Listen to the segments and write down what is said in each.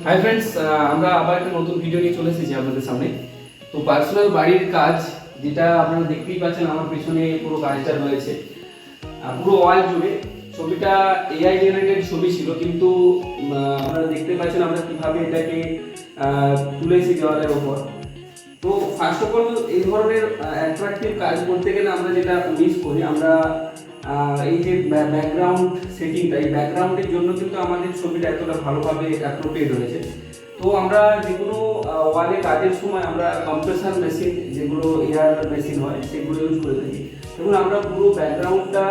Hi friends, আমরা আবার একটা নতুন ভিডিও নিয়ে চলে এসেছি আপনাদের সামনে। তো পার্সোনাল বাড়ির কাজ, যেটা আপনারা দেখতেই পাচ্ছেন আমার পেছনে পুরো কাজটা রয়েছে, পুরো ওয়াল জুড়ে। ছবিটা এআই জেনারেটেড ছবি ছিল, কিন্তু আপনারা দেখতে পাচ্ছেন আমরা কিভাবে এটাকে তুলেছি দেওয়ালের ওপর। তো ফার্স্ট অফ অল, এই ধরনের অ্যাট্রাকটিভ কাজ করতে গেলে আমরা যেটা মিস করি, আমরা এই যে ব্যাকগ্রাউন্ড সেটিংটা, এই ব্যাকগ্রাউন্ডের জন্য কিন্তু আমাদের ছবিটা এতটা ভালোভাবে অ্যাপ্রোপ্রিয়েট হয়েছে। তো আমরা যে কোনো ওয়ালে কাজের সময় আমরা কম্প্রেসার মেশিন, যেগুলো এয়ার মেশিন হয়, সেগুলো ইউজ করে থাকি। দেখুন, আমরা পুরো ব্যাকগ্রাউন্ডটা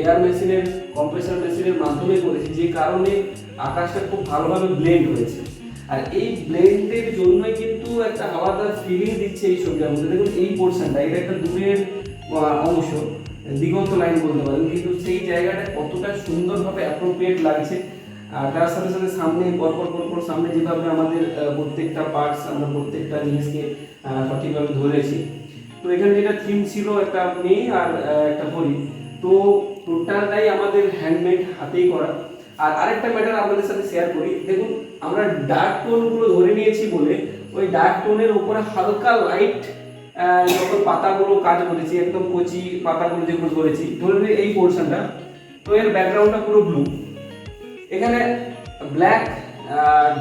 এয়ার মেশিনের, কম্প্রেসার মেশিনের মাধ্যমে করেছি, যে কারণে আকাশটা খুব ভালোভাবে ব্লেন্ড হয়েছে। আর এই ব্লেন্ডের জন্যই কিন্তু একটা আলাদা ফিলিং দিচ্ছে এই ছবিটার মধ্যে। দেখুন, এই পোর্শনটা, এটা একটা দূরের অংশ, দিগন্ত লাইন বলতে পারেন, কিন্তু সেই জায়গাটা কতটা সুন্দরভাবে অ্যাপ্রোপ্রিয়েট লাগছে। আর তার সাথে সাথে সামনে পরপর সামনে যেভাবে আমাদের প্রত্যেকটা পার্টস, আমরা প্রত্যেকটা জিনিসকে সঠিকভাবে ধরেছি। তো এখানে যেটা থিম ছিল, একটা মেয়ে আর একটা হরিণ। তো টোটালটাই আমাদের হ্যান্ডমেড, হাতেই করা। আর আরেকটা ম্যাটার আপনাদের সাথে শেয়ার করি। দেখুন, আমরা ডার্ক টোনগুলো ধরে নিয়েছি বলে ওই ডার্ক টোনের উপরে হালকা লাইট যখন পাতাগুলো কাজ করেছি, একদম কচি পাতাগুলো যেগুলো ধরেছি, ধরে নিয়ে এই পোর্শনটা, তো এর ব্যাকগ্রাউন্ডটা পুরো ব্লু। এখানে ব্ল্যাক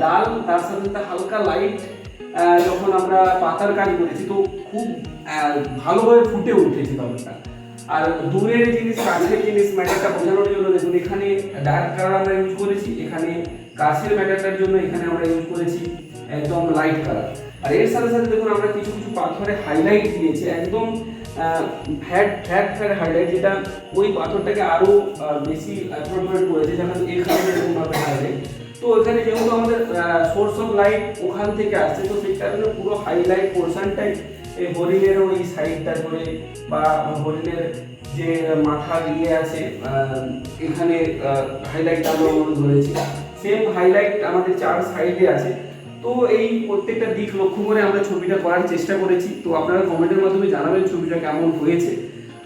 ডাল, তার সাথে সাথে হালকা লাইট যখন আমরা পাতার কাজ করেছি, তো খুব ভালোভাবে ফুটে উঠেছে ব্যাপারটা। আর দূরের জিনিস, কাছের জিনিস, ম্যাটারটা বোঝানোর জন্য দেখুন, এখানে ডার্ক কালার আমরা ইউজ করেছি, এখানে কাছের ম্যাটারটার জন্য এখানে আমরা ইউজ করেছি একদম লাইট কালার। আর এর সাথে সাথে দেখুন, আমরা কিছু কিছু পাথরে হাইলাইট দিয়েছি, একদম ফ্যাট ফ্যাট ফ্যাট হাইলাইট, যেটা ওই পাথরটাকে আরো বেশি অ্যাপ্রোপ্রিয়েট করেছে, যেমন এখানে এরকম ভাবে হাইলাইট। তো এখানে যেহেতু আমাদের সোর্স অফ লাইট ওখান থেকে আসছে, তো সেই কারণে পুরো হাইলাইট পোর্শনটাই এই হরিণের ওই সাইডটা ধরে, বা হরিণের যে মাথা দিয়ে আছে এখানে হাইলাইট আমরা ধরেছি। সেম হাইলাইট আমাদের চার সাইডে আছে। তো এই প্রত্যেকটা দিক লক্ষ্য করে আমরা ছবিটা করার চেষ্টা করেছি। তো আপনারা কমেন্টের মাধ্যমে জানাবেন ছবিটা কেমন হয়েছে।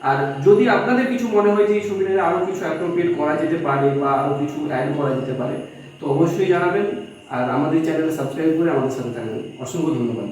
আর যদি আপনাদের কিছু মনে হয় যে এই ছবিটাতে আরো কিছু অ্যাপ্রোপ্রিয়েট করা যেতে পারে বা আরো কিছু অ্যাড করা যেতে পারে, তো অবশ্যই জানাবেন। আর আমাদের চ্যানেলে সাবস্ক্রাইব করে আমাদের সাথে থাকবেন। অসংখ্য ধন্যবাদ।